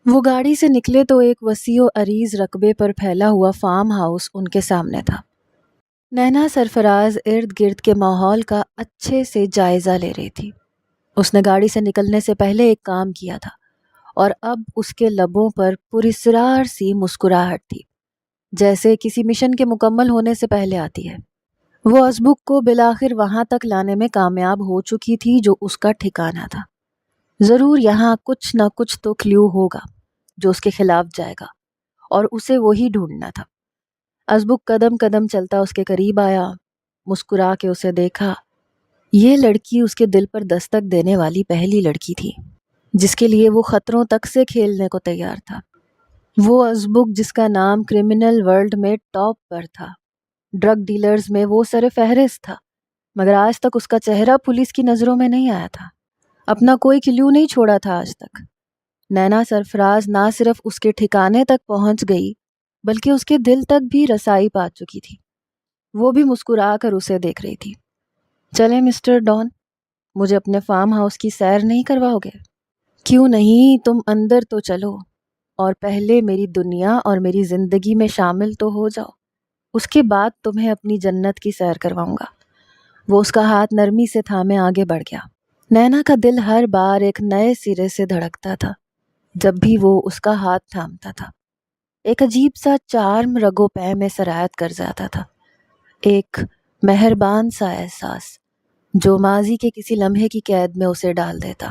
وہ گاڑی سے نکلے تو ایک وسیع و عریض رقبے پر پھیلا ہوا فارم ہاؤس ان کے سامنے تھا۔ نینا سرفراز ارد گرد کے ماحول کا اچھے سے جائزہ لے رہی تھی۔ اس نے گاڑی سے نکلنے سے پہلے ایک کام کیا تھا اور اب اس کے لبوں پر پراسرار سی مسکراہٹ تھی، جیسے کسی مشن کے مکمل ہونے سے پہلے آتی ہے۔ وہ ازبک کو بالآخر وہاں تک لانے میں کامیاب ہو چکی تھی جو اس کا ٹھکانہ تھا۔ ضرور یہاں کچھ نہ کچھ تو کلیو ہوگا جو اس کے خلاف جائے گا، اور اسے وہی ڈھونڈنا تھا۔ ازبک قدم قدم چلتا اس کے قریب آیا، مسکرا کے اسے دیکھا۔ یہ لڑکی اس کے دل پر دستک دینے والی پہلی لڑکی تھی جس کے لیے وہ خطروں تک سے کھیلنے کو تیار تھا۔ وہ ازبک جس کا نام کرمنل ورلڈ میں ٹاپ پر تھا، ڈرگ ڈیلرز میں وہ سر فہرست تھا، مگر آج تک اس کا چہرہ پولیس کی نظروں میں نہیں آیا تھا۔ اپنا کوئی کلیو نہیں چھوڑا تھا آج تک۔ نینا سرفراز نہ صرف اس کے ٹھکانے تک پہنچ گئی بلکہ اس کے دل تک بھی رسائی پا چکی تھی۔ وہ بھی مسکرا کر اسے دیکھ رہی تھی۔ چلیں مسٹر ڈان، مجھے اپنے فارم ہاؤس کی سیر نہیں کرواؤ گے؟ کیوں نہیں، تم اندر تو چلو اور پہلے میری دنیا اور میری زندگی میں شامل تو ہو جاؤ، اس کے بعد تمہیں اپنی جنت کی سیر کرواؤں گا۔ وہ اس کا ہاتھ نرمی سے تھامے آگے بڑھ گیا۔ نینا کا دل ہر بار ایک نئے سرے سے دھڑکتا تھا جب بھی وہ اس کا ہاتھ تھامتا تھا۔ ایک عجیب سا چارم رگو پے میں سرایت کر جاتا تھا، ایک مہربان سا احساس جو ماضی کے کسی لمحے کی قید میں اسے ڈال دیتا،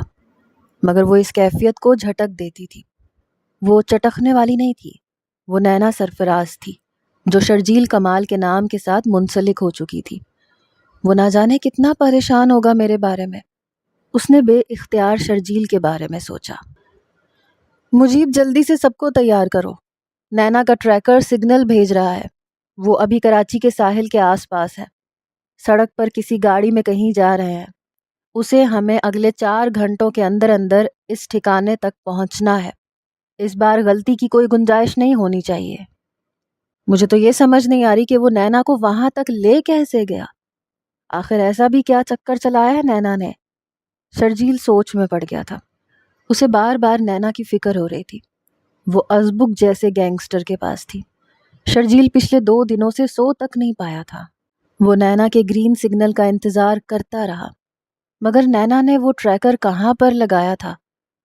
مگر وہ اس کیفیت کو جھٹک دیتی تھی۔ وہ چٹکنے والی نہیں تھی، وہ نینا سرفراز تھی جو شرجیل کمال کے نام کے ساتھ منسلک ہو چکی تھی۔ وہ نہ جانے کتنا پریشان ہوگا میرے بارے میں۔ اس نے بے اختیار شرجیل کے بارے میں سوچا۔ مجیب، جلدی سے سب کو تیار کرو، نینا کا ٹریکر سگنل بھیج رہا ہے۔ وہ ابھی کراچی کے ساحل کے آس پاس ہے، سڑک پر کسی گاڑی میں کہیں جا رہے ہیں۔ اسے ہمیں اگلے 4 گھنٹوں کے اندر اندر اس ٹھکانے تک پہنچنا ہے۔ اس بار غلطی کی کوئی گنجائش نہیں ہونی چاہیے۔ مجھے تو یہ سمجھ نہیں آ رہی کہ وہ نینا کو وہاں تک لے کیسے گیا۔ آخر ایسا بھی کیا چکر چلایا ہے نینا نے؟ شرجیل سوچ میں پڑ گیا تھا۔ اسے بار بار نینا کی فکر ہو رہی تھی۔ وہ ازبک جیسے گینگسٹر کے پاس تھی۔ شرجیل پچھلے 2 دنوں سے سو تک نہیں پایا تھا۔ وہ نینا کے گرین سگنل کا انتظار کرتا رہا، مگر نینا نے وہ ٹریکر کہاں پر لگایا تھا،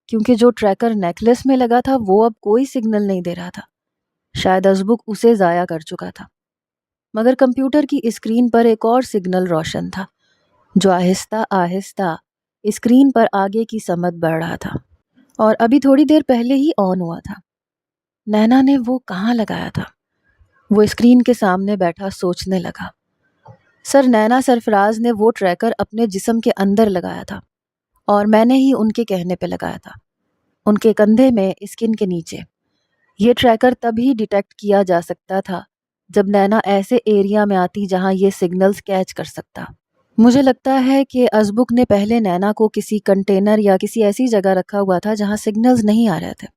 کیونکہ جو ٹریکر نیکلس میں لگا تھا وہ اب کوئی سگنل نہیں دے رہا تھا۔ شاید ازبک اسے ضائع کر چکا تھا، مگر کمپیوٹر کی اسکرین پر ایک اور سگنل روشن تھا جو آہستہ آہستہ اسکرین پر آگے کی سمت بڑھ رہا تھا اور ابھی تھوڑی دیر پہلے ہی آن ہوا تھا۔ نینا نے وہ کہاں لگایا تھا؟ وہ اسکرین کے سامنے بیٹھا سوچنے لگا۔ سر نینا سرفراز نے وہ ٹریکر اپنے جسم کے اندر لگایا تھا اور میں نے ہی ان کے کہنے پہ لگایا تھا، ان کے کندھے میں اسکن کے نیچے۔ یہ ٹریکر تبھی ڈیٹیکٹ کیا جا سکتا تھا جب نینا ایسے ایریا میں آتی جہاں یہ سگنلز کیچ کر سکتا۔ مجھے لگتا ہے کہ ازبک نے پہلے نینا کو کسی کنٹینر یا کسی ایسی جگہ رکھا ہوا تھا جہاں سگنلز نہیں آ رہے تھے،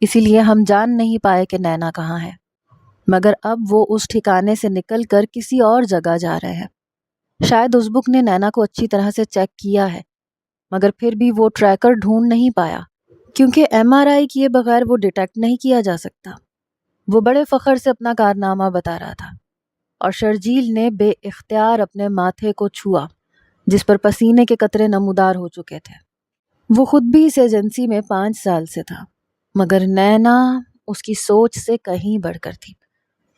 اسی لیے ہم جان نہیں پائے کہ نینا کہاں ہے۔ مگر اب وہ اس ٹھکانے سے نکل کر کسی اور جگہ جا رہے ہیں۔ شاید ازبک نے نینا کو اچھی طرح سے چیک کیا ہے، مگر پھر بھی وہ ٹریکر ڈھونڈ نہیں پایا، کیونکہ MRI کیے بغیر وہ ڈیٹیکٹ نہیں کیا جا سکتا۔ وہ بڑے فخر سے اپنا کارنامہ بتا رہا تھا اور شرجیل نے بے اختیار اپنے ماتھے کو چھوا جس پر پسینے کے قطرے نمودار ہو چکے تھے۔ وہ خود بھی اس ایجنسی میں 5 سال سے تھا، مگر نینا اس کی سوچ سے کہیں بڑھ کر تھی۔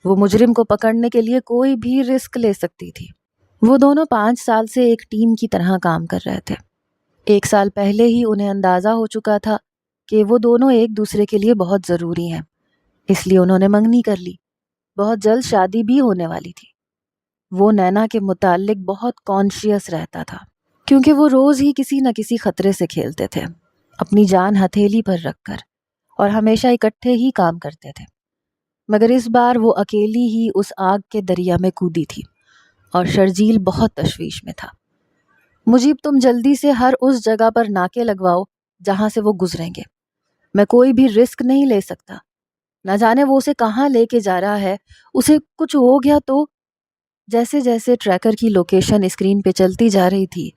وہ مجرم کو پکڑنے کے لیے کوئی بھی رسک لے سکتی تھی۔ وہ دونوں 5 سال سے ایک ٹیم کی طرح کام کر رہے تھے۔ 1 سال پہلے ہی انہیں اندازہ ہو چکا تھا کہ وہ دونوں ایک دوسرے کے لیے بہت ضروری ہیں، اس لیے انہوں نے منگنی کر لی۔ بہت جلد شادی بھی ہونے والی تھی۔ وہ نینا کے متعلق بہت کانشیس رہتا تھا، کیونکہ وہ روز ہی کسی نہ کسی خطرے سے کھیلتے تھے، اپنی جان ہتھیلی پر رکھ کر، اور ہمیشہ اکٹھے ہی کام کرتے تھے۔ مگر اس بار وہ اکیلی ہی اس آگ کے دریا میں کودی تھی اور شرجیل بہت تشویش میں تھا۔ مجیب، تم جلدی سے ہر اس جگہ پر ناکے لگواؤ جہاں سے وہ گزریں گے۔ میں کوئی بھی رسک نہیں لے سکتا، نہ جانے وہ اسے کہاں لے کے جا رہا ہے، اسے کچھ ہو گیا تو۔ جیسے جیسے ٹریکر کی لوکیشن اسکرین پہ چلتی جا رہی تھی،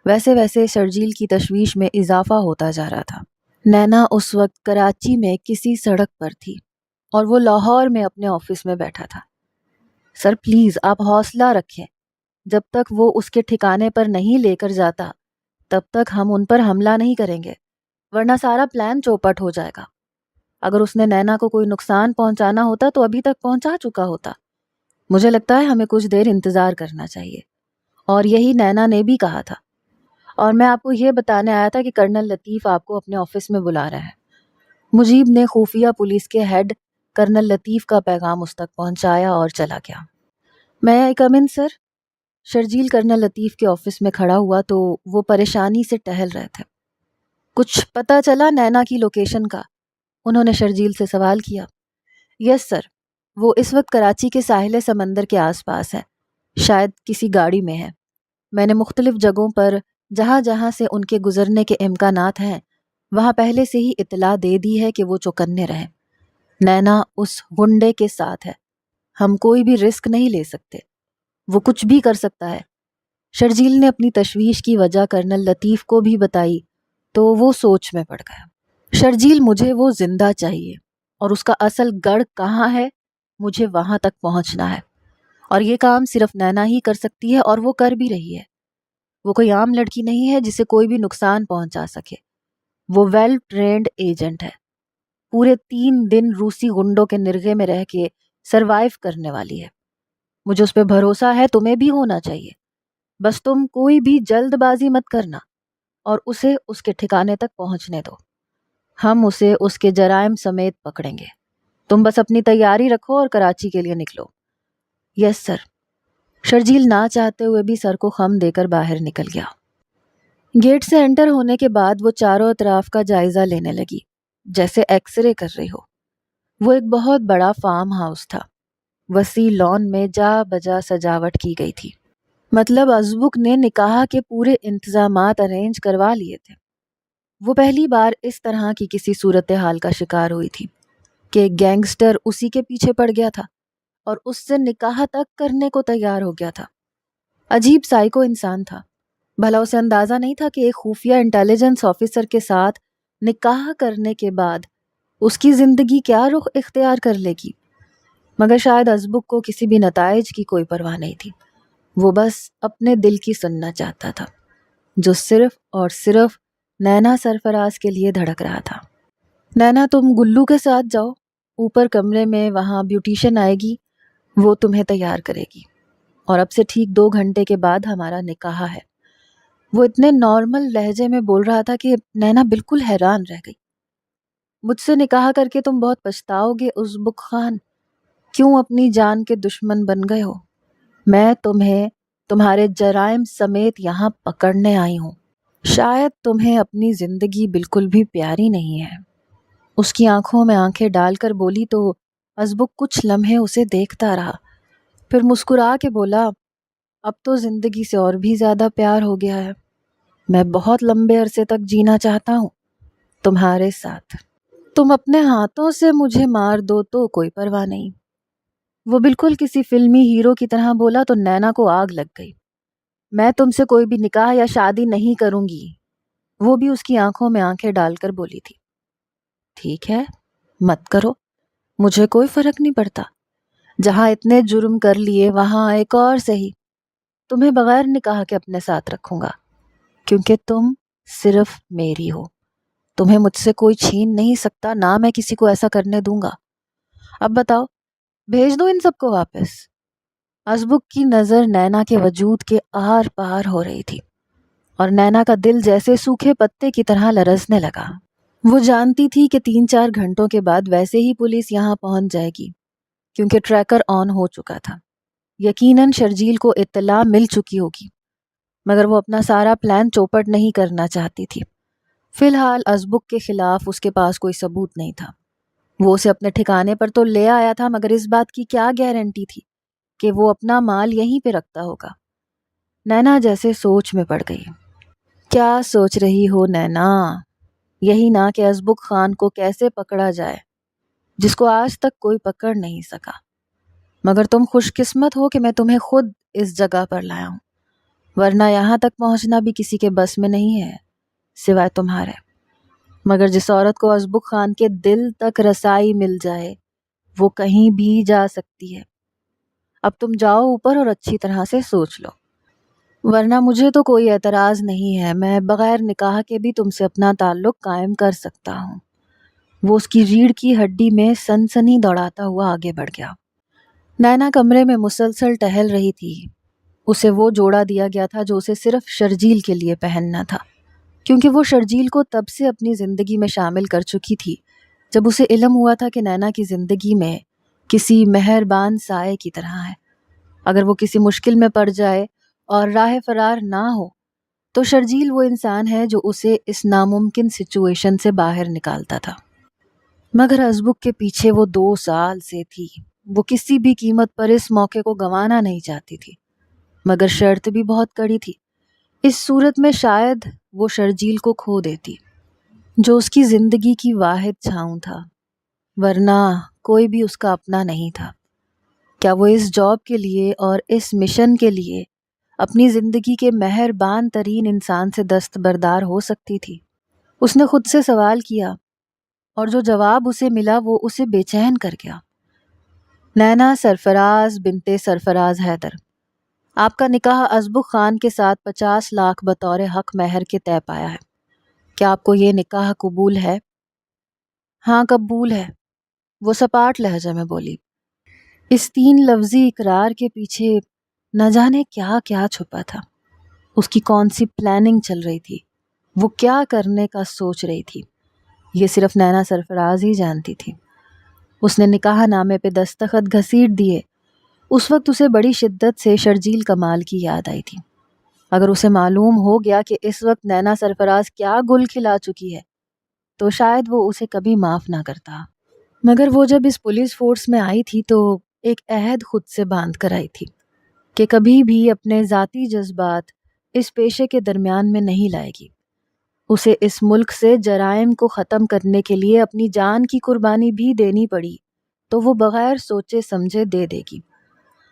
ویسے ویسے شرجیل کی تشویش میں اضافہ ہوتا جا رہا تھا۔ نینا اس وقت کراچی میں کسی سڑک پر تھی اور وہ لاہور میں اپنے آفس میں بیٹھا تھا۔ سر پلیز آپ حوصلہ رکھیں، جب تک وہ اس کے ٹھکانے پر نہیں لے کر جاتا تب تک ہم ان پر حملہ نہیں کریں گے، ورنہ سارا پلان چوپٹ ہو جائے گا۔ اگر اس نے نینا کو کوئی نقصان پہنچانا ہوتا تو ابھی تک پہنچا چکا ہوتا۔ مجھے لگتا ہے ہمیں کچھ دیر انتظار کرنا چاہیے، اور یہی نینا نے بھی کہا تھا۔ اور میں آپ کو یہ بتانے آیا تھا کہ کرنل لطیف آپ کو اپنے آفس میں بلا رہے ہیں۔ مجیب نے خفیہ پولیس کے ہیڈ کرنل لطیف کا پیغام اس تک پہنچایا اور چلا گیا۔ میں آئی کم ان سر؟ شرجیل کرنل لطیف کے آفس میں کھڑا ہوا تو وہ پریشانی سے ٹہل رہے تھے۔ کچھ پتہ چلا نینا کی لوکیشن کا؟ انہوں نے شرجیل سے سوال کیا۔ یس سر، وہ اس وقت کراچی کے ساحل سمندر کے آس پاس ہے، شاید کسی گاڑی میں ہے۔ میں نے مختلف جگہوں پر جہاں جہاں سے ان کے گزرنے کے امکانات ہیں وہاں پہلے سے ہی اطلاع دے دی ہے کہ وہ چوکنے رہیں۔ نینا اس غنڈے کے ساتھ ہے، ہم کوئی بھی رسک نہیں لے سکتے، وہ کچھ بھی کر سکتا ہے۔ شرجیل نے اپنی تشویش کی وجہ کرنل لطیف کو بھی بتائی تو وہ سوچ میں پڑ گیا۔ شرجیل، مجھے وہ زندہ چاہیے، اور اس کا اصل گڑھ کہاں ہے مجھے وہاں تک پہنچنا ہے، اور یہ کام صرف نینا ہی کر سکتی ہے، اور وہ کر بھی رہی ہے۔ وہ کوئی عام لڑکی نہیں ہے جسے کوئی بھی نقصان پہنچا سکے، وہ ویل ٹرینڈ ایجنٹ ہے، پورے 3 دن روسی غنڈوں کے نرغے میں رہ کے سروائیو کرنے والی ہے۔ مجھے اس پہ بھروسہ ہے، تمہیں بھی ہونا چاہیے۔ بس تم کوئی بھی جلد بازی مت کرنا اور اسے اس کے ٹھکانے تک پہنچنے دو، ہم اسے اس کے جرائم سمیت پکڑیں گے۔ تم بس اپنی تیاری رکھو اور کراچی کے لیے نکلو۔ یس سر۔ شرجیل نہ چاہتے ہوئے بھی سر کو خم دے کر باہر نکل گیا۔ گیٹ سے انٹر ہونے کے بعد وہ چاروں اطراف کا جائزہ لینے لگی جیسے ایکس رے کر رہی ہو۔ وہ ایک بہت بڑا فارم ہاؤس تھا، وسیع لان میں جا بجا سجاوٹ کی گئی تھی، مطلب ازبک نے نکاح کے پورے انتظامات ارینج کروا لیے تھے۔ وہ پہلی بار اس طرح کی کسی صورتحال کا شکار ہوئی تھی کہ ایک گینگسٹر اسی کے پیچھے پڑ گیا تھا اور اس سے نکاح تک کرنے کو تیار ہو گیا تھا۔ عجیب سائیکو انسان تھا، بھلا اسے اندازہ نہیں تھا کہ ایک خفیہ انٹیلیجنس آفیسر کے ساتھ نکاح کرنے کے بعد اس کی زندگی کیا رخ اختیار کر لے گی۔ مگر شاید ازبک کو کسی بھی نتائج کی کوئی پرواہ نہیں تھی، وہ بس اپنے دل کی سننا چاہتا تھا جو صرف اور صرف نینا سرفراز کے لیے دھڑک رہا تھا۔ نینا، تم گلو کے ساتھ جاؤ اوپر کمرے میں، وہاں بیوٹیشن آئے گی، وہ تمہیں تیار کرے گی، اور اب سے ٹھیک 2 گھنٹے کے بعد ہمارا نکاح ہے۔ وہ اتنے نارمل لہجے میں بول رہا تھا کہ نینا بالکل حیران رہ گئی۔ مجھ سے نکاح کر کے تم بہت پچھتاؤ گے ازبک خان، کیوں اپنی جان کے دشمن بن گئے ہو؟ میں تمہیں تمہارے جرائم سمیت یہاں پکڑنے آئی ہوں۔ شاید تمہیں اپنی زندگی بالکل بھی پیاری نہیں ہے۔ اس کی آنکھوں میں آنکھیں ڈال کر بولی تو ازبک کچھ لمحے اسے دیکھتا رہا، پھر مسکرا کے بولا، اب تو زندگی سے اور بھی زیادہ پیار ہو گیا ہے۔ میں بہت لمبے عرصے تک جینا چاہتا ہوں تمہارے ساتھ۔ تم اپنے ہاتھوں سے مجھے مار دو تو کوئی پرواہ نہیں۔ وہ بالکل کسی فلمی ہیرو کی طرح بولا تو نینا کو آگ لگ گئی۔ میں تم سے کوئی بھی نکاح یا شادی نہیں کروں گی، وہ بھی اس کی آنکھوں میں آنکھیں ڈال کر بولی تھی۔ ٹھیک ہے، مت کرو، مجھے کوئی فرق نہیں پڑتا، جہاں اتنے جرم کر لیے وہاں ایک اور صحیح، تمہیں بغیر نکاح کے اپنے ساتھ رکھوں گا، کیونکہ تم صرف میری ہو، تمہیں مجھ سے کوئی چھین نہیں سکتا، نہ میں کسی کو ایسا کرنے دوں گا۔ اب بتاؤ، بھیج دو ان سب کو واپس؟ ازبک کی نظر نینا کے وجود کے آر پار ہو رہی تھی، اور نینا کا دل جیسے سوکھے پتے کی طرح لرزنے لگا۔ وہ جانتی تھی کہ 3-4 گھنٹوں کے بعد ویسے ہی پولیس یہاں پہنچ جائے گی، کیونکہ ٹریکر آن ہو چکا تھا۔ یقیناً شرجیل کو اطلاع مل چکی ہوگی، مگر وہ اپنا سارا پلان چوپٹ نہیں کرنا چاہتی تھی۔ فی الحال ازبک کے خلاف اس کے پاس کوئی ثبوت نہیں تھا۔ وہ اسے اپنے ٹھکانے پر تو لے آیا تھا، مگر اس بات کی کیا گارنٹی تھی کہ وہ اپنا مال یہیں پہ رکھتا ہوگا؟ نینا جیسے سوچ میں پڑ گئی۔ کیا سوچ رہی ہو نینا؟ یہی نہ کہ ازبک خان کو کیسے پکڑا جائے، جس کو آج تک کوئی پکڑ نہیں سکا۔ مگر تم خوش قسمت ہو کہ میں تمہیں خود اس جگہ پر لایا ہوں، ورنہ یہاں تک پہنچنا بھی کسی کے بس میں نہیں ہے سوائے تمہارے۔ مگر جس عورت کو ازبک خان کے دل تک رسائی مل جائے وہ کہیں بھی جا سکتی ہے۔ اب تم جاؤ اوپر اور اچھی طرح سے سوچ لو، ورنہ مجھے تو کوئی اعتراض نہیں ہے، میں بغیر نکاح کے بھی تم سے اپنا تعلق قائم کر سکتا ہوں۔ وہ اس کی ریڑھ کی ہڈی میں سنسنی دوڑاتا ہوا آگے بڑھ گیا۔ نینا کمرے میں مسلسل ٹہل رہی تھی۔ اسے وہ جوڑا دیا گیا تھا جو اسے صرف شرجیل کے لیے پہننا تھا، کیونکہ وہ شرجیل کو تب سے اپنی زندگی میں شامل کر چکی تھی جب اسے علم ہوا تھا کہ نینا کی زندگی میں کسی مہربان سائے کی طرح ہے۔ اگر وہ کسی مشکل میں پڑ جائے اور راہ فرار نہ ہو تو شرجیل وہ انسان ہے جو اسے اس ناممکن سچویشن سے باہر نکالتا تھا۔ مگر ازبک کے پیچھے وہ 2 سال سے تھی۔ وہ کسی بھی قیمت پر اس موقع کو گنوانا نہیں چاہتی تھی، مگر شرط بھی بہت کڑی تھی۔ اس صورت میں شاید وہ شرجیل کو کھو دیتی جو اس کی زندگی کی واحد چھاؤں تھا، ورنہ کوئی بھی اس کا اپنا نہیں تھا۔ کیا وہ اس جاب کے لیے اور اس مشن کے لیے اپنی زندگی کے مہربان ترین انسان سے دستبردار ہو سکتی تھی؟ اس نے خود سے سوال کیا اور جو جواب اسے ملا وہ اسے بے چین کر گیا۔ نینا سرفراز بنت سرفراز حیدر، آپ کا نکاح ازبک خان کے ساتھ 50 لاکھ بطور حق مہر کے طے پایا ہے۔ کیا آپ کو یہ نکاح قبول ہے؟ ہاں قبول ہے، وہ سپاٹ لہجے میں بولی۔ اس 3 لفظی اقرار کے پیچھے نہ جانے کیا کیا چھپا تھا۔ اس کی کون سی پلاننگ چل رہی تھی، وہ کیا کرنے کا سوچ رہی تھی، یہ صرف نینا سرفراز ہی جانتی تھی۔ اس نے نکاح نامے پہ دستخط گھسیٹ دیے۔ اس وقت اسے بڑی شدت سے شرجیل کمال کی یاد آئی تھی۔ اگر اسے معلوم ہو گیا کہ اس وقت نینا سرفراز کیا گل کھلا چکی ہے تو شاید وہ اسے کبھی معاف نہ کرتا۔ مگر وہ جب اس پولیس فورس میں آئی تھی تو ایک عہد خود سے باندھ کر آئی تھی کہ کبھی بھی اپنے ذاتی جذبات اس پیشے کے درمیان میں نہیں لائے گی۔ اسے اس ملک سے جرائم کو ختم کرنے کے لیے اپنی جان کی قربانی بھی دینی پڑی تو وہ بغیر سوچے سمجھے دے دے گی۔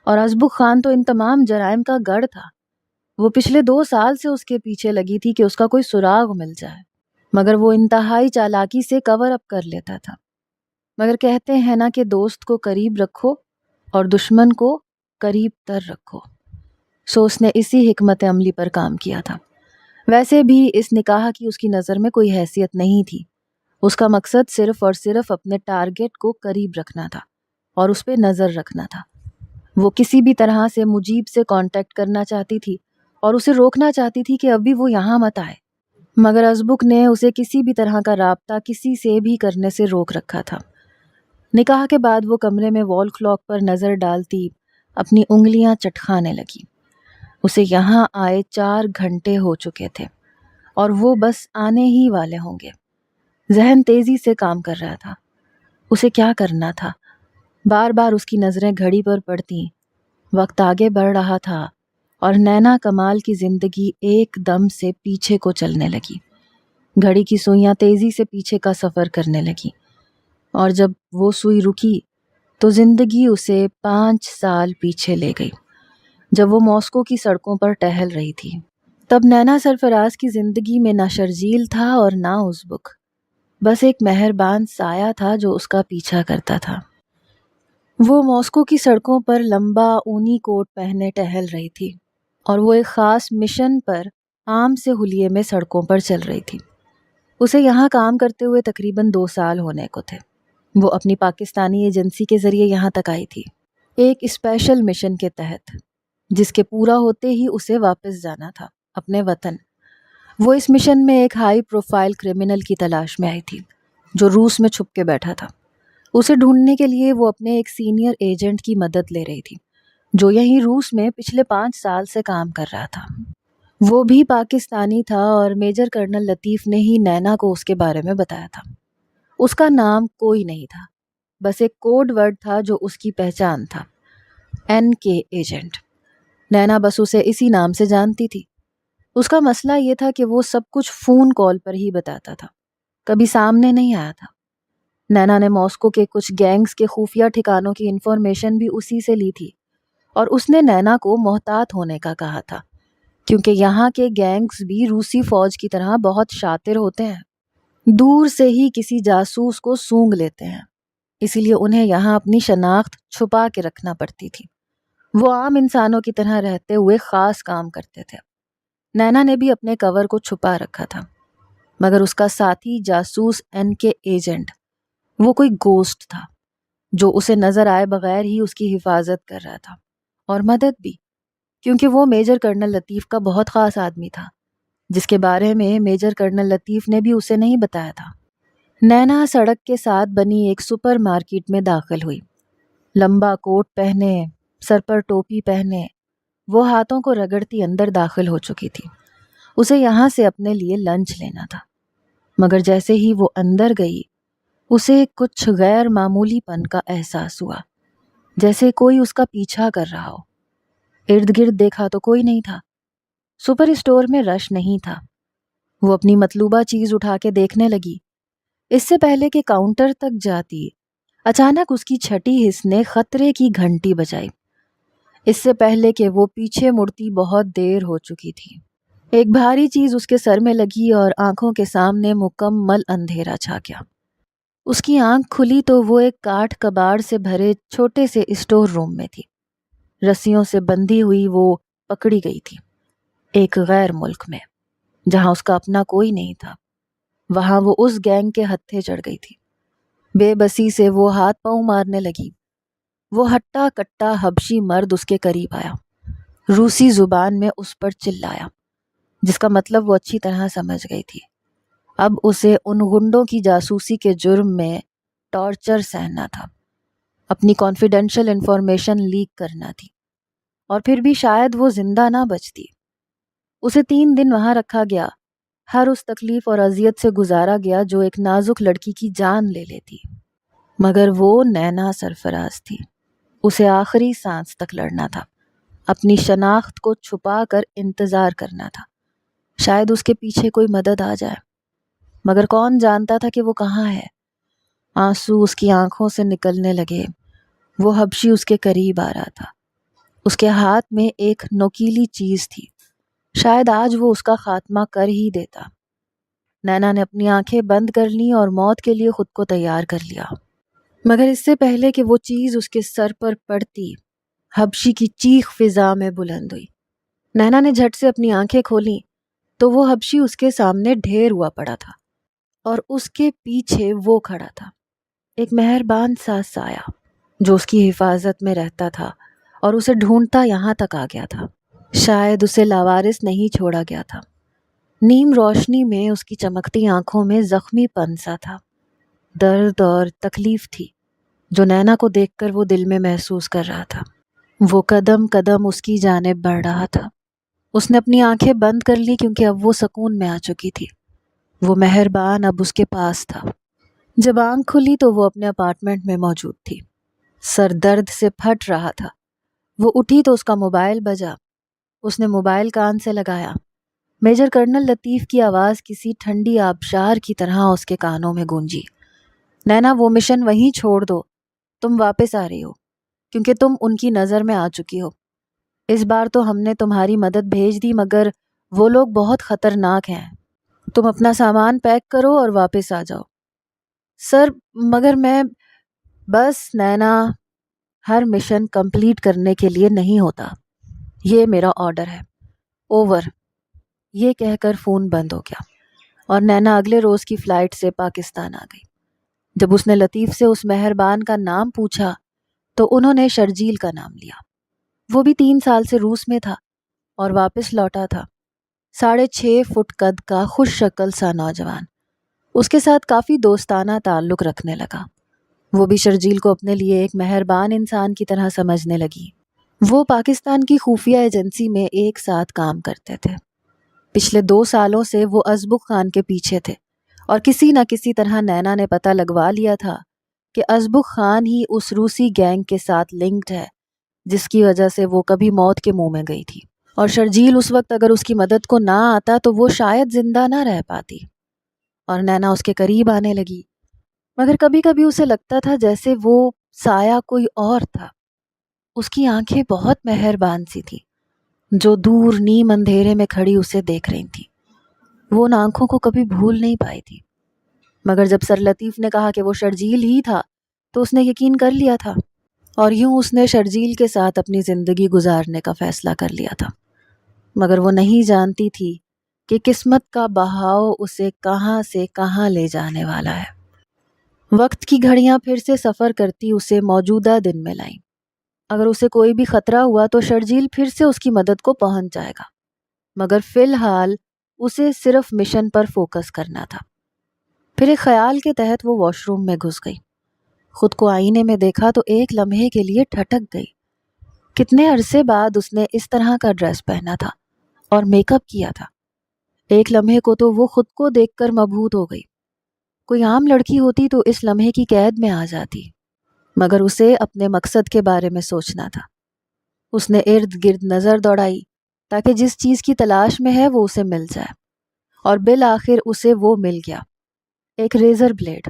اور ازبک خان تو ان تمام جرائم کا گڑھ تھا۔ وہ پچھلے 2 سال سے اس کے پیچھے لگی تھی کہ اس کا کوئی سراغ مل جائے، مگر وہ انتہائی چالاکی سے کور اپ کر لیتا تھا۔ مگر کہتے ہیں نا کہ دوست کو قریب رکھو اور دشمن کو قریب تر رکھو، سو اس نے اسی حکمت عملی پر کام کیا تھا۔ ویسے بھی اس نکاح کی اس کی نظر میں کوئی حیثیت نہیں تھی۔ اس کا مقصد صرف اور صرف اپنے ٹارگٹ کو قریب رکھنا تھا اور اس پہ نظر رکھنا تھا۔ وہ کسی بھی طرح سے مجیب سے کانٹیکٹ کرنا چاہتی تھی اور اسے روکنا چاہتی تھی کہ ابھی وہ یہاں مت آئے، مگر ازبک نے اسے کسی بھی طرح کا رابطہ کسی سے بھی کرنے سے روک رکھا تھا۔ نکاح کے بعد وہ کمرے میں وال کلاک پر نظر ڈالتی اپنی انگلیاں چٹکانے لگی۔ اسے یہاں آئے 4 گھنٹے ہو چکے تھے اور وہ بس آنے ہی والے ہوں گے۔ ذہن تیزی سے کام کر رہا تھا۔ اسے کیا کرنا تھا؟ بار بار اس کی نظریں گھڑی پر پڑتیں۔ وقت آگے بڑھ رہا تھا اور نینا کمال کی زندگی ایک دم سے پیچھے کو چلنے لگی۔ گھڑی کی سوئیاں تیزی سے پیچھے کا سفر کرنے لگیں اور جب وہ سوئی رکی تو زندگی اسے 5 سال پیچھے لے گئی جب وہ ماسکو کی سڑکوں پر ٹہل رہی تھی۔ تب نینا سرفراز کی زندگی میں نہ شرجیل تھا اور نہ ازبک، بس ایک مہربان سایہ تھا جو اس کا پیچھا کرتا تھا۔ وہ ماسکو کی سڑکوں پر لمبا اونی کوٹ پہنے ٹہل رہی تھی اور وہ ایک خاص مشن پر عام سے حلیے میں سڑکوں پر چل رہی تھی۔ اسے یہاں کام کرتے ہوئے تقریباً 2 سال ہونے کو تھے۔ وہ اپنی پاکستانی ایجنسی کے ذریعے یہاں تک آئی تھی، ایک اسپیشل مشن کے تحت، جس کے پورا ہوتے ہی اسے واپس جانا تھا اپنے وطن۔ وہ اس مشن میں ایک ہائی پروفائل کرمنل کی تلاش میں آئی تھی جو روس میں چھپ کے بیٹھا تھا۔ اسے ڈھونڈنے کے لیے وہ اپنے ایک سینئر ایجنٹ کی مدد لے رہی تھی جو یہیں روس میں پچھلے 5 سال سے کام کر رہا تھا۔ وہ بھی پاکستانی تھا اور میجر کرنل لطیف نے ہی نینا کو اس کے بارے میں بتایا تھا۔ اس کا نام کوئی نہیں تھا، بس ایک کوڈ ورڈ تھا جو اس کی پہچان تھا، NK ایجنٹ۔ نینا بس اسے اسی نام سے جانتی تھی۔ اس کا مسئلہ یہ تھا کہ وہ سب کچھ فون کال پر ہی بتاتا تھا، کبھی سامنے نہیں آیا تھا۔ نینا نے ماسکو کے کچھ گینگز کے خفیہ ٹھکانوں کی انفارمیشن بھی اسی سے لی تھی اور اس نے نینا کو محتاط ہونے کا کہا تھا کیونکہ یہاں کے گینگز بھی روسی فوج کی طرح بہت شاطر ہوتے ہیں۔ دور سے ہی کسی جاسوس کو سونگھ لیتے ہیں، اسی لیے انہیں یہاں اپنی شناخت چھپا کے رکھنا پڑتی تھی۔ وہ عام انسانوں کی طرح رہتے ہوئے خاص کام کرتے تھے۔ نینا نے بھی اپنے کور کو چھپا رکھا تھا، مگر اس کا ساتھی جاسوس این کے ایجنٹ، وہ کوئی گوسٹ تھا جو اسے نظر آئے بغیر ہی اس کی حفاظت کر رہا تھا، اور مدد بھی، کیونکہ وہ میجر کرنل لطیف کا بہت خاص آدمی تھا، جس کے بارے میں میجر کرنل لطیف نے بھی اسے نہیں بتایا تھا۔ نینا سڑک کے ساتھ بنی ایک سپر مارکیٹ میں داخل ہوئی۔ لمبا کوٹ پہنے، سر پر ٹوپی پہنے، وہ ہاتھوں کو رگڑتی اندر داخل ہو چکی تھی۔ اسے یہاں سے اپنے لیے لنچ لینا تھا، مگر جیسے ہی وہ اندر گئی اسے کچھ غیر معمولی پن کا احساس ہوا، جیسے کوئی اس کا پیچھا کر رہا ہو۔ ارد گرد دیکھا تو کوئی نہیں تھا، سپر اسٹور میں رش نہیں تھا۔ وہ اپنی مطلوبہ چیز اٹھا کے دیکھنے لگی۔ اس سے پہلے کہ کاؤنٹر تک جاتی، اچانک اس کی چھٹی حس نے خطرے کی گھنٹی بجائی۔ اس سے پہلے کہ وہ پیچھے مڑتی بہت دیر ہو چکی تھی۔ ایک بھاری چیز اس کے سر میں لگی اور آنکھوں کے سامنے مکمل اندھیرا چھا گیا۔ اس کی آنکھ کھلی تو وہ ایک کاٹھ کباڑ سے بھرے چھوٹے سے اسٹور روم میں تھی۔ رسیوں سے بندھی ہوئی وہ پکڑی گئی تھی، ایک غیر ملک میں، جہاں اس کا اپنا کوئی نہیں تھا۔ وہاں وہ اس گینگ کے ہتھے چڑھ گئی تھی۔ بے بسی سے وہ ہاتھ پاؤں مارنے لگی۔ وہ ہٹا کٹا حبشی مرد اس کے قریب آیا، روسی زبان میں اس پر چلایا، جس کا مطلب وہ اچھی طرح سمجھ گئی تھی۔ اب اسے ان گنڈوں کی جاسوسی کے جرم میں ٹارچر سہنا تھا، اپنی کانفیڈینشیل انفارمیشن لیک کرنا تھی، اور پھر بھی شاید وہ زندہ نہ بچتی۔ اسے 3 دن وہاں رکھا گیا، ہر اس تکلیف اور اذیت سے گزارا گیا جو ایک نازک لڑکی کی جان لے لیتی، مگر وہ نینا سرفراز تھی۔ اسے آخری سانس تک لڑنا تھا، اپنی شناخت کو چھپا کر انتظار کرنا تھا، شاید اس کے پیچھے کوئی مدد آ جائے، مگر کون جانتا تھا کہ وہ کہاں ہے۔ آنسو اس کی آنکھوں سے نکلنے لگے۔ وہ حبشی اس کے قریب آ رہا تھا، اس کے ہاتھ میں ایک نوکیلی چیز تھی، شاید آج وہ اس کا خاتمہ کر ہی دیتا۔ نینا نے اپنی آنکھیں بند کر لیں اور موت کے لیے خود کو تیار کر لیا، مگر اس سے پہلے کہ وہ چیز اس کے سر پر پڑتی، حبشی کی چیخ فضا میں بلند ہوئی۔ نینا نے جھٹ سے اپنی آنکھیں کھولیں تو وہ حبشی اس کے سامنے ڈھیر ہوا پڑا تھا، اور اس کے پیچھے وہ کھڑا تھا، ایک مہربان سا سایہ جو اس کی حفاظت میں رہتا تھا اور اسے ڈھونڈتا یہاں تک آ گیا تھا۔ شاید اسے لاوارث نہیں چھوڑا گیا تھا۔ نیم روشنی میں اس کی چمکتی آنکھوں میں زخمی پن سا تھا، درد اور تکلیف تھی جو نینا کو دیکھ کر وہ دل میں محسوس کر رہا تھا۔ وہ قدم قدم اس کی جانب بڑھ رہا تھا۔ اس نے اپنی آنکھیں بند کر لی کیونکہ اب وہ سکون میں آ چکی تھی۔ وہ مہربان اب اس کے پاس تھا۔ جب آنکھ کھلی تو وہ اپنے اپارٹمنٹ میں موجود تھی۔ سر درد سے پھٹ رہا تھا۔ وہ اٹھی تو اس کا موبائل بجا۔ اس نے موبائل کان سے لگایا۔ میجر کرنل لطیف کی آواز کسی ٹھنڈی آبشار کی طرح اس کے کانوں میں گونجی۔ نینا، وہ مشن وہیں چھوڑ دو، تم واپس آ رہی ہو کیونکہ تم ان کی نظر میں آ چکی ہو۔ اس بار تو ہم نے تمہاری مدد بھیج دی، مگر وہ لوگ بہت خطرناک ہیں۔ تم اپنا سامان پیک کرو اور واپس آ جاؤ۔ سر، مگر میں… بس نینا، ہر مشن کمپلیٹ کرنے کے لیے نہیں ہوتا۔ یہ میرا آرڈر ہے، اوور۔ یہ کہہ کر فون بند ہو گیا اور نینا اگلے روز کی فلائٹ سے پاکستان آ گئی۔ جب اس نے لطیف سے اس مہربان کا نام پوچھا تو انہوں نے شرجیل کا نام لیا۔ وہ بھی 3 سال سے روس میں تھا اور واپس لوٹا تھا۔ 6.5 فٹ قد کا خوش شکل سا نوجوان اس کے ساتھ کافی دوستانہ تعلق رکھنے لگا۔ وہ بھی شرجیل کو اپنے لیے ایک مہربان انسان کی طرح سمجھنے لگی۔ وہ پاکستان کی خفیہ ایجنسی میں ایک ساتھ کام کرتے تھے۔ پچھلے 2 سالوں سے وہ ازبک خان کے پیچھے تھے اور کسی نہ کسی طرح نینا نے پتہ لگوا لیا تھا کہ ازبک خان ہی اس روسی گینگ کے ساتھ لنکڈ ہے جس کی وجہ سے وہ کبھی موت کے منہ میں گئی تھی، اور شرجیل اس وقت اگر اس کی مدد کو نہ آتا تو وہ شاید زندہ نہ رہ پاتی۔ اور نینا اس کے قریب آنے لگی، مگر کبھی کبھی اسے لگتا تھا جیسے وہ سایہ کوئی اور تھا۔ اس کی آنکھیں بہت مہربان سی تھی جو دور نیم اندھیرے میں کھڑی اسے دیکھ رہی تھی۔ وہ ان آنکھوں کو کبھی بھول نہیں پائی تھی۔ مگر جب سر لطیف نے کہا کہ وہ شرجیل ہی تھا تو اس نے یقین کر لیا تھا، اور یوں اس نے شرجیل کے ساتھ اپنی زندگی گزارنے کا فیصلہ کر لیا تھا۔ مگر وہ نہیں جانتی تھی کہ قسمت کا بہاؤ اسے کہاں سے کہاں لے جانے والا ہے۔ وقت کی گھڑیاں پھر سے سفر کرتی اسے موجودہ دن میں لائیں۔ اگر اسے کوئی بھی خطرہ ہوا تو شرجیل پھر سے اس کی مدد کو پہنچ جائے گا، مگر فی الحال اسے صرف مشن پر فوکس کرنا تھا۔ پھر ایک خیال کے تحت وہ واش روم میں گھس گئی۔ خود کو آئینے میں دیکھا تو ایک لمحے کے لیے ٹھٹک گئی۔ کتنے عرصے بعد اس نے اس طرح کا ڈریس پہنا تھا اور میک اپ کیا تھا۔ ایک لمحے کو تو وہ خود کو دیکھ کر مبہوت ہو گئی۔ کوئی عام لڑکی ہوتی تو اس لمحے کی قید میں آ جاتی، مگر اسے اپنے مقصد کے بارے میں سوچنا تھا۔ اس نے ارد گرد نظر دوڑائی تاکہ جس چیز کی تلاش میں ہے وہ اسے مل جائے، اور بالآخر اسے وہ مل گیا، ایک ریزر بلیڈ۔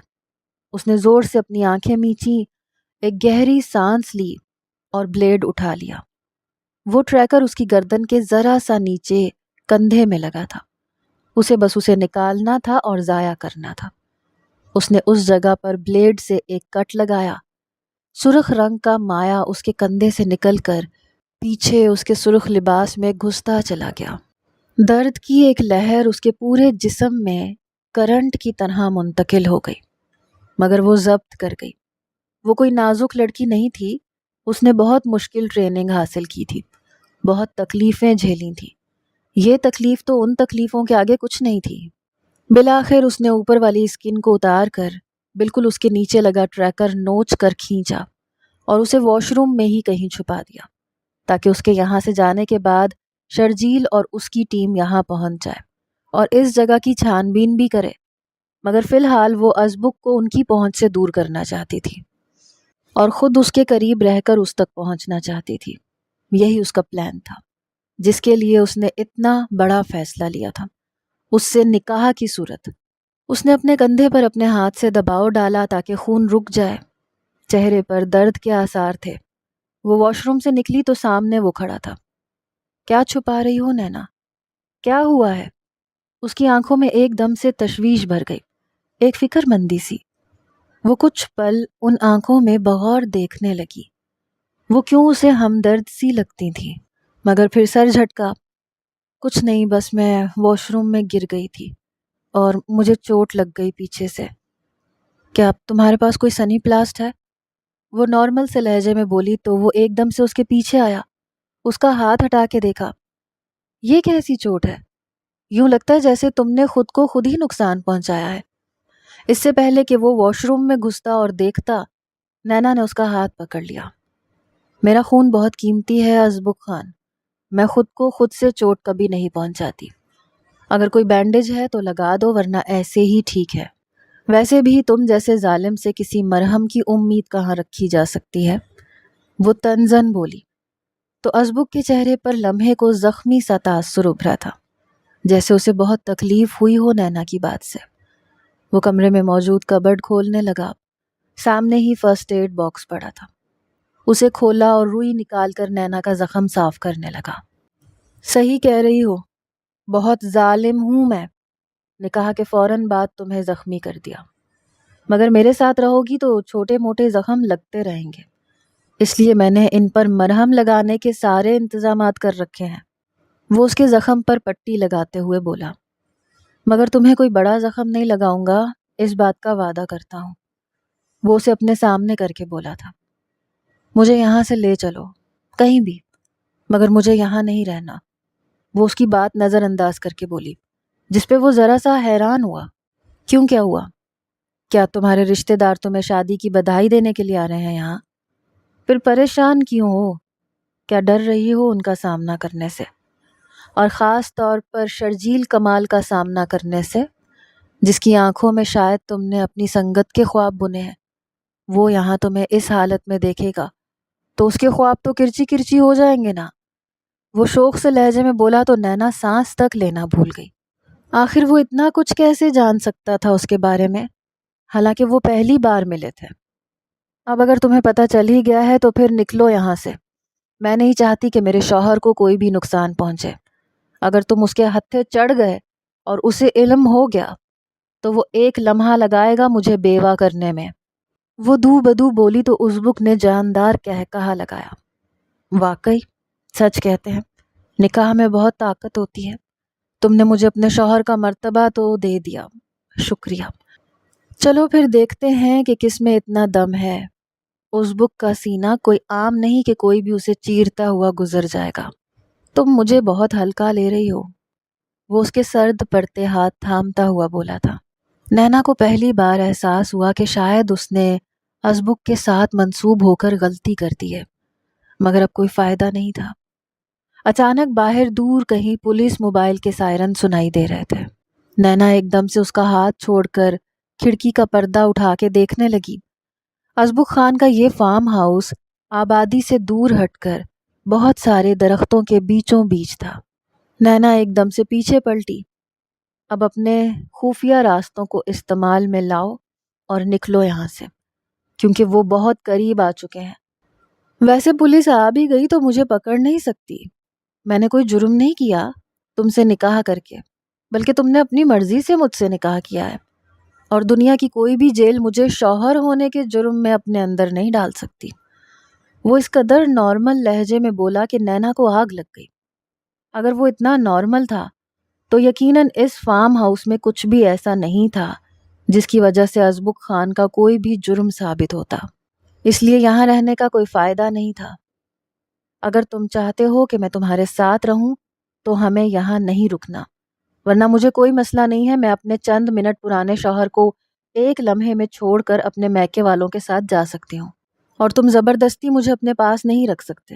اس نے زور سے اپنی آنکھیں میچیں، ایک گہری سانس لی اور بلیڈ اٹھا لیا۔ وہ ٹریکر اس کی گردن کے ذرا سا نیچے کندھے میں لگا تھا۔ اسے نکالنا تھا اور ضائع کرنا تھا۔ اس نے اس جگہ پر بلیڈ سے ایک کٹ لگایا۔ سرخ رنگ کا مایا اس کے کندھے سے نکل کر پیچھے اس کے سرخ لباس میں گھستا چلا گیا۔ درد کی ایک لہر اس کے پورے جسم میں کرنٹ کی طرح منتقل ہو گئی، مگر وہ ضبط کر گئی۔ وہ کوئی نازک لڑکی نہیں تھی۔ اس نے بہت مشکل ٹریننگ حاصل کی تھی، بہت تکلیفیں جھیلی تھیں۔ یہ تکلیف تو ان تکلیفوں کے آگے کچھ نہیں تھی۔ بالآخر اس نے اوپر والی اسکن کو اتار کر بالکل اس کے نیچے لگا ٹریکر نوچ کر کھینچا اور اسے واش روم میں ہی کہیں چھپا دیا، تاکہ اس کے یہاں سے جانے کے بعد شرجیل اور اس کی ٹیم یہاں پہنچ جائے اور اس جگہ کی چھان بین بھی کرے۔ مگر فی الحال وہ ازبک کو ان کی پہنچ سے دور کرنا چاہتی تھی اور خود اس کے قریب رہ کر اس تک پہنچنا چاہتی تھی۔ یہی اس کا پلان تھا جس کے لیے اس نے اتنا بڑا فیصلہ لیا تھا، اس سے نکاح کی صورت۔ اس نے اپنے کندھے پر اپنے ہاتھ سے دباؤ ڈالا تاکہ خون رک جائے۔ چہرے پر درد کے آثار تھے۔ وہ واش روم سے نکلی تو سامنے وہ کھڑا تھا۔ کیا چھپا رہی ہو نینا؟ کیا ہوا ہے؟ اس کی آنکھوں میں ایک دم سے تشویش بھر گئی، ایک فکر مندی سی۔ وہ کچھ پل ان آنکھوں میں بغور دیکھنے لگی۔ وہ کیوں اسے ہمدرد سی لگتی تھی، مگر پھر سر جھٹکا۔ کچھ نہیں، بس میں واش روم میں گر گئی تھی اور مجھے چوٹ لگ گئی پیچھے سے۔ کیا تمہارے پاس کوئی سنی پلاسٹ ہے؟ وہ نارمل سے لہجے میں بولی تو وہ ایک دم سے اس کے پیچھے آیا، اس کا ہاتھ ہٹا کے دیکھا۔ یہ کیسی چوٹ ہے؟ یوں لگتا ہے جیسے تم نے خود کو خود ہی نقصان پہنچایا ہے۔ اس سے پہلے کہ وہ واش روم میں گھستا اور دیکھتا، نینا نے اس کا ہاتھ پکڑ لیا۔ میرا خون بہت قیمتی ہے ازبک خان، میں خود کو خود سے چوٹ کبھی نہیں پہنچاتی۔ اگر کوئی بینڈیج ہے تو لگا دو، ورنہ ایسے ہی ٹھیک ہے۔ ویسے بھی تم جیسے ظالم سے کسی مرہم کی امید کہاں رکھی جا سکتی ہے؟ وہ تنزن بولی تو ازبک کے چہرے پر لمحے کو زخمی سا تاثر ابھرا تھا، جیسے اسے بہت تکلیف ہوئی ہو نینا کی بات سے۔ وہ کمرے میں موجود کبرڈ کھولنے لگا۔ سامنے ہی فرسٹ ایڈ باکس پڑا تھا۔ اسے کھولا اور روئی نکال کر نینا کا زخم صاف کرنے لگا۔ صحیح کہہ رہی ہو، بہت ظالم ہوں میں نے کہا کہ فوراً بعد تمہیں زخمی کر دیا، مگر میرے ساتھ رہو گی تو چھوٹے موٹے زخم لگتے رہیں گے، اس لیے میں نے ان پر مرہم لگانے کے سارے انتظامات کر رکھے ہیں۔ وہ اس کے زخم پر پٹی لگاتے ہوئے بولا، مگر تمہیں کوئی بڑا زخم نہیں لگاؤں گا، اس بات کا وعدہ کرتا ہوں۔ وہ اسے اپنے سامنے کر کے بولا تھا۔ مجھے یہاں سے لے چلو، کہیں بھی، مگر مجھے یہاں نہیں رہنا۔ وہ اس کی بات نظر انداز کر کے بولی، جس پہ وہ ذرا سا حیران ہوا۔ کیوں، کیا ہوا؟ کیا تمہارے رشتہ دار تمہیں شادی کی بدھائی دینے کے لیے آ رہے ہیں یہاں؟ پھر پریشان کیوں ہو؟ کیا ڈر رہی ہو ان کا سامنا کرنے سے؟ اور خاص طور پر شرجیل کمال کا سامنا کرنے سے، جس کی آنکھوں میں شاید تم نے اپنی سنگت کے خواب بنے ہیں۔ وہ یہاں تمہیں اس حالت میں دیکھے گا تو اس کے خواب تو کرچی کرچی ہو جائیں گے نا۔ وہ شوق سے لہجے میں بولا تو نینا سانس تک لینا بھول گئی۔ آخر وہ اتنا کچھ کیسے جان سکتا تھا اس کے بارے میں، حالانکہ وہ پہلی بار ملے تھے۔ اب اگر تمہیں پتہ چل ہی گیا ہے تو پھر نکلو یہاں سے۔ میں نہیں چاہتی کہ میرے شوہر کو کوئی بھی نقصان پہنچے۔ اگر تم اس کے ہتھے چڑھ گئے اور اسے علم ہو گیا تو وہ ایک لمحہ لگائے گا مجھے بیوہ کرنے میں۔ وہ دو بدو بولی تو ازبک نے جاندار کہا لگایا، واقعی سچ کہتے ہیں، نکاح میں بہت طاقت ہوتی ہے۔ تم نے مجھے اپنے شوہر کا مرتبہ تو دے دیا، شکریہ۔ چلو پھر دیکھتے ہیں کہ کس میں اتنا دم ہے۔ ازبک کا سینہ کوئی عام نہیں کہ کوئی بھی اسے چیرتا ہوا گزر جائے گا۔ تم مجھے بہت ہلکا لے رہی ہو، وہ اس کے سرد پڑتے ہاتھ تھامتا ہوا بولا تھا۔ نینا کو پہلی بار احساس ہوا کہ شاید اس نے ازبک کے ساتھ منسوب ہو کر غلطی کر دی ہے، مگر اب کوئی فائدہ نہیں تھا۔ اچانک باہر دور کہیں پولیس موبائل کے سائرن سنائی دے رہے تھے۔ نینا ایک دم سے اس کا ہاتھ چھوڑ کر کھڑکی کا پردہ اٹھا کے دیکھنے لگی۔ ازبک خان کا یہ فارم ہاؤس آبادی سے دور ہٹ کر بہت سارے درختوں کے بیچوں بیچ تھا۔ نینا ایک دم سے پیچھے پلٹی۔ اب اپنے خفیہ راستوں کو استعمال میں لاؤ اور نکلو یہاں سے، کیونکہ وہ بہت قریب آ چکے ہیں۔ ویسے پولیس آ بھی گئی تو مجھے پکڑ نہیں سکتی، میں نے کوئی جرم نہیں کیا تم سے نکاح کر کے، بلکہ تم نے اپنی مرضی سے مجھ سے نکاح کیا ہے، اور دنیا کی کوئی بھی جیل مجھے شوہر ہونے کے جرم میں اپنے اندر نہیں ڈال سکتی۔ وہ اس قدر نارمل لہجے میں بولا کہ نینا کو آگ لگ گئی۔ اگر وہ اتنا نارمل تھا تو یقیناً اس فارم ہاؤس میں کچھ بھی ایسا نہیں تھا جس کی وجہ سے ازبک خان کا کوئی بھی جرم ثابت ہوتا، اس لیے یہاں رہنے کا کوئی فائدہ نہیں تھا۔ اگر تم چاہتے ہو کہ میں تمہارے ساتھ رہوں تو ہمیں یہاں نہیں رکنا، ورنہ مجھے کوئی مسئلہ نہیں ہے، میں اپنے چند منٹ پرانے شوہر کو ایک لمحے میں چھوڑ کر اپنے میکے والوں کے ساتھ جا سکتی ہوں، اور تم زبردستی مجھے اپنے پاس نہیں رکھ سکتے۔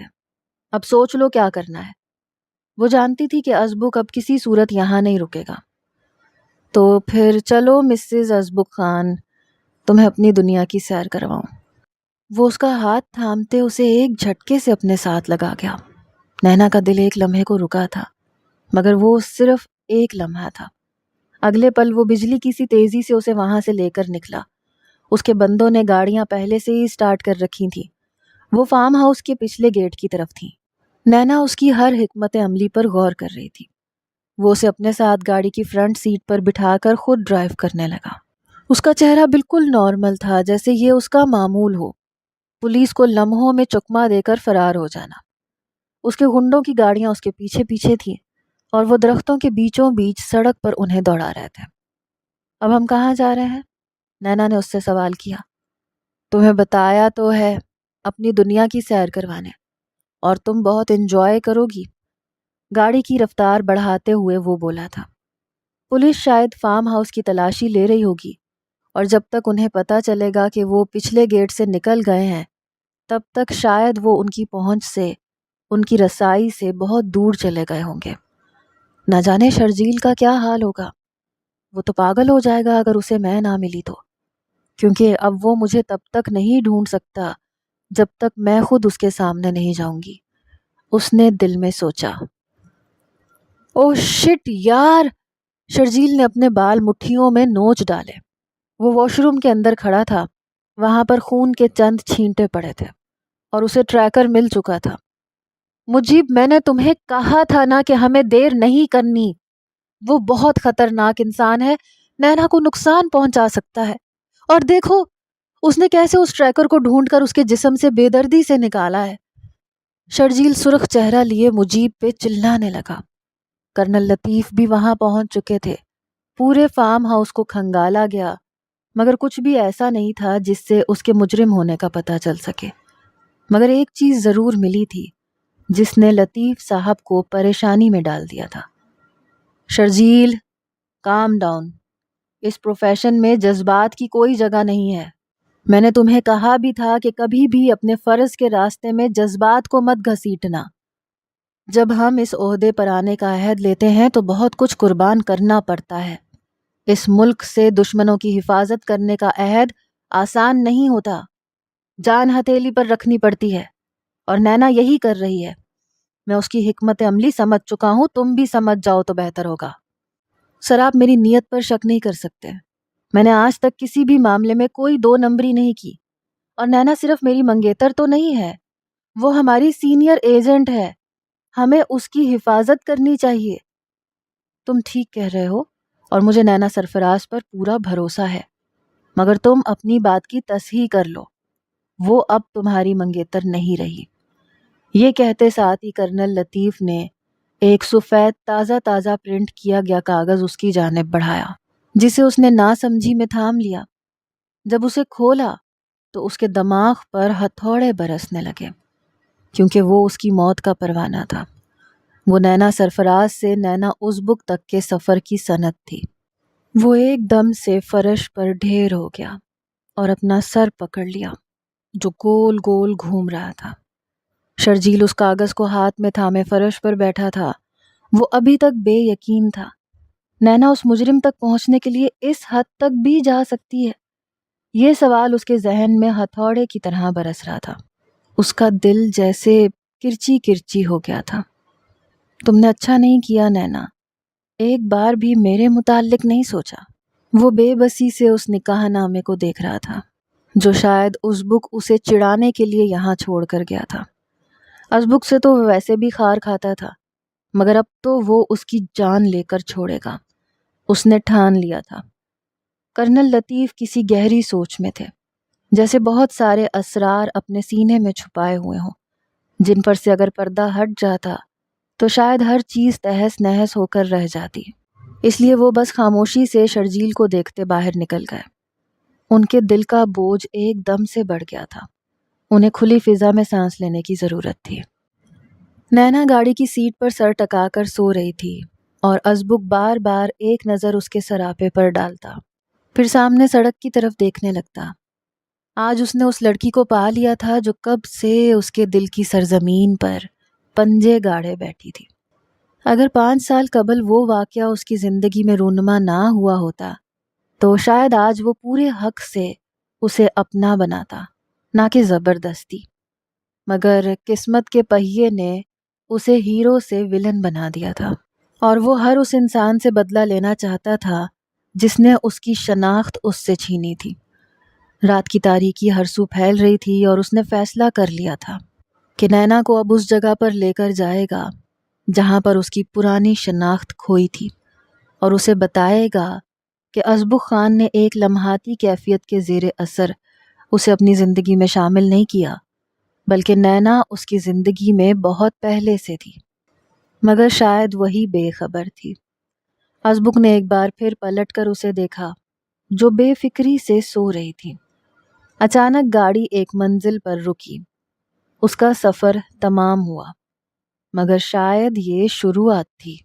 اب سوچ لو کیا کرنا ہے۔ وہ جانتی تھی کہ ازبک اب کسی صورت یہاں نہیں رکے گا۔ تو پھر چلو مسز ازبک خان، تمہیں اپنی دنیا کی سیر کرواؤں۔ وہ اس کا ہاتھ تھامتے اسے ایک جھٹکے سے اپنے ساتھ لگا گیا۔ نینا کا دل ایک لمحے کو رکا تھا، مگر وہ صرف ایک لمحہ تھا۔ اگلے پل وہ بجلی کی سی تیزی سے اسے وہاں سے لے کر نکلا۔ اس کے بندوں نے گاڑیاں پہلے سے ہی سٹارٹ کر رکھی تھیں۔ وہ فارم ہاؤس کے پچھلے گیٹ کی طرف تھیں۔ نینا اس کی ہر حکمت عملی پر غور کر رہی تھی۔ وہ اسے اپنے ساتھ گاڑی کی فرنٹ سیٹ پر بٹھا کر خود ڈرائیو کرنے لگا۔ اس کا چہرہ بالکل نارمل تھا، جیسے یہ اس کا معمول ہو، پولیس کو لمحوں میں چکما دے کر فرار ہو جانا۔ اس کے گنڈوں کی گاڑیاں اس کے پیچھے پیچھے تھیں، اور وہ درختوں کے بیچوں بیچ سڑک پر انہیں دوڑا رہے تھے۔ اب ہم کہاں جا رہے ہیں؟ نینا نے اس سے سوال کیا۔ تمہیں بتایا تو ہے، اپنی دنیا کی سیر کروانے، اور تم بہت انجوائے کرو گی، گاڑی کی رفتار بڑھاتے ہوئے وہ بولا تھا۔ پولیس شاید فارم ہاؤس کی تلاشی لے رہی ہوگی، اور جب تک انہیں پتہ چلے گا کہ وہ پچھلے گیٹ سے نکل گئے ہیں، تب تک شاید وہ ان کی پہنچ سے، ان کی رسائی سے بہت دور چلے گئے ہوں گے۔ نہ جانے شرجیل کا کیا حال ہوگا، وہ تو پاگل ہو جائے گا اگر اسے میں نہ ملی تو، کیونکہ اب وہ مجھے تب تک نہیں ڈھونڈ سکتا جب تک میں خود اس کے سامنے نہیں جاؤں گی، اس نے دل میں سوچا۔ اوہ شٹ یار! شرجیل نے اپنے بال مٹھیوں میں نوچ ڈالے۔ وہ واش روم کے اندر کھڑا تھا، وہاں پر خون کے چند چھینٹے پڑے تھے، اور اسے ٹریکر مل چکا تھا۔ مجیب، میں نے تمہیں کہا تھا نا کہ ہمیں دیر نہیں کرنی، وہ بہت خطرناک انسان ہے، نینا کو نقصان پہنچا سکتا ہے، اور دیکھو اس نے کیسے اس ٹریکر کو ڈھونڈ کر اس کے جسم سے بے دردی سے نکالا ہے۔ شرجیل سرخ چہرہ لیے مجیب پہ چلانے لگا۔ کرنل لطیف بھی وہاں پہنچ چکے تھے۔ پورے فارم ہاؤس کو کھنگالا گیا، مگر کچھ بھی ایسا نہیں تھا جس سے اس کے مجرم ہونے کا پتہ چل سکے۔ مگر ایک چیز ضرور ملی تھی جس نے لطیف صاحب کو پریشانی میں ڈال دیا تھا۔ شرجیل، کام ڈاؤن، اس پروفیشن میں جذبات کی کوئی جگہ نہیں ہے۔ میں نے تمہیں کہا بھی تھا کہ کبھی بھی اپنے فرض کے راستے میں جذبات کو مت گھسیٹنا۔ جب ہم اس عہدے پر آنے کا عہد لیتے ہیں تو بہت کچھ قربان کرنا پڑتا ہے۔ اس ملک سے دشمنوں کی حفاظت کرنے کا عہد آسان نہیں ہوتا، جان ہتھیلی پر رکھنی پڑتی ہے، اور نینا یہی کر رہی ہے۔ میں اس کی حکمت عملی سمجھ چکا ہوں، تم بھی سمجھ جاؤ تو بہتر ہوگا۔ سر، آپ میری نیت پر شک نہیں کر سکتے، میں نے آج تک کسی بھی معاملے میں کوئی دو نمبری نہیں کی، اور نینا صرف میری منگیتر تو نہیں ہے، وہ ہماری سینئر ایجنٹ ہے، ہمیں اس کی حفاظت کرنی چاہیے۔ تم ٹھیک کہہ رہے ہو، اور مجھے نینا سرفراز پر پورا بھروسہ ہے، مگر تم اپنی بات کی تصحیح کر لو، وہ اب تمہاری منگیتر نہیں رہی۔ یہ کہتے ساتھ ہی کرنل لطیف نے ایک سفید تازہ پرنٹ کیا گیا کاغذ اس کی جانب بڑھایا، جسے اس نے ناسمجھی میں تھام لیا۔ جب اسے کھولا تو اس کے دماغ پر ہتھوڑے برسنے لگے، کیونکہ وہ اس کی موت کا پروانہ تھا۔ وہ نینا سرفراز سے نینا ازبک تک کے سفر کی سند تھی۔ وہ ایک دم سے فرش پر ڈھیر ہو گیا اور اپنا سر پکڑ لیا جو گول گول گھوم رہا تھا۔ شرجیل اس کاغذ کو ہاتھ میں تھامے فرش پر بیٹھا تھا۔ وہ ابھی تک بے یقین تھا۔ نینا اس مجرم تک پہنچنے کے لیے اس حد تک بھی جا سکتی ہے؟ یہ سوال اس کے ذہن میں ہتھوڑے کی طرح برس رہا تھا۔ اس کا دل جیسے کرچی کرچی ہو گیا تھا۔ تم نے اچھا نہیں کیا نینا، ایک بار بھی میرے متعلق نہیں سوچا۔ وہ بے بسی سے اس نکاح نامے کو دیکھ رہا تھا جو شاید ازبک اسے چڑانے کے لیے یہاں چھوڑ کر گیا تھا۔ ازبک سے تو وہ ویسے بھی خار کھاتا تھا، مگر اب تو وہ اس کی جان لے کر چھوڑے گا۔ اس نے ٹھان لیا تھا۔ کرنل لطیف کسی گہری سوچ میں تھے، جیسے بہت سارے اسرار اپنے سینے میں چھپائے ہوئے ہوں، جن پر سے اگر پردہ ہٹ جاتا تو شاید ہر چیز تہس نہس ہو کر رہ جاتی۔ اس لیے وہ بس خاموشی سے شرجیل کو دیکھتے باہر نکل گئے۔ ان کے دل کا بوجھ ایک دم سے بڑھ گیا تھا۔ انہیں کھلی فضا میں سانس لینے کی ضرورت تھی۔ نینا گاڑی کی سیٹ پر سر ٹکا کر سو رہی تھی اور ازبک بار بار ایک نظر اس کے سراپے پر ڈالتا، پھر سامنے سڑک کی طرف دیکھنے لگتا۔ آج اس نے اس لڑکی کو پا لیا تھا جو کب سے اس کے دل کی سرزمین پر پنجے گاڑے بیٹھی تھی۔ اگر 5 سال قبل وہ واقعہ اس کی زندگی میں رونما نہ ہوا ہوتا تو شاید آج وہ پورے حق سے اسے اپنا بناتا، نہ کہ زبردستی۔ مگر قسمت کے پہیے نے اسے ہیرو سے ولن بنا دیا تھا، اور وہ ہر اس انسان سے بدلہ لینا چاہتا تھا جس نے اس کی شناخت اس سے چھینی تھی۔ رات کی تاریکی ہر سو پھیل رہی تھی اور اس نے فیصلہ کر لیا تھا کہ نینا کو اب اس جگہ پر لے کر جائے گا جہاں پر اس کی پرانی شناخت کھوئی تھی، اور اسے بتائے گا کہ ازبک خان نے ایک لمحاتی کیفیت کے زیر اثر اسے اپنی زندگی میں شامل نہیں کیا، بلکہ نینا اس کی زندگی میں بہت پہلے سے تھی، مگر شاید وہی بے خبر تھی۔ ازبک نے ایک بار پھر پلٹ کر اسے دیکھا جو بے فکری سے سو رہی تھی۔ اچانک گاڑی ایک منزل پر رکی۔ اس کا سفر تمام ہوا، مگر شاید یہ شروعات تھی۔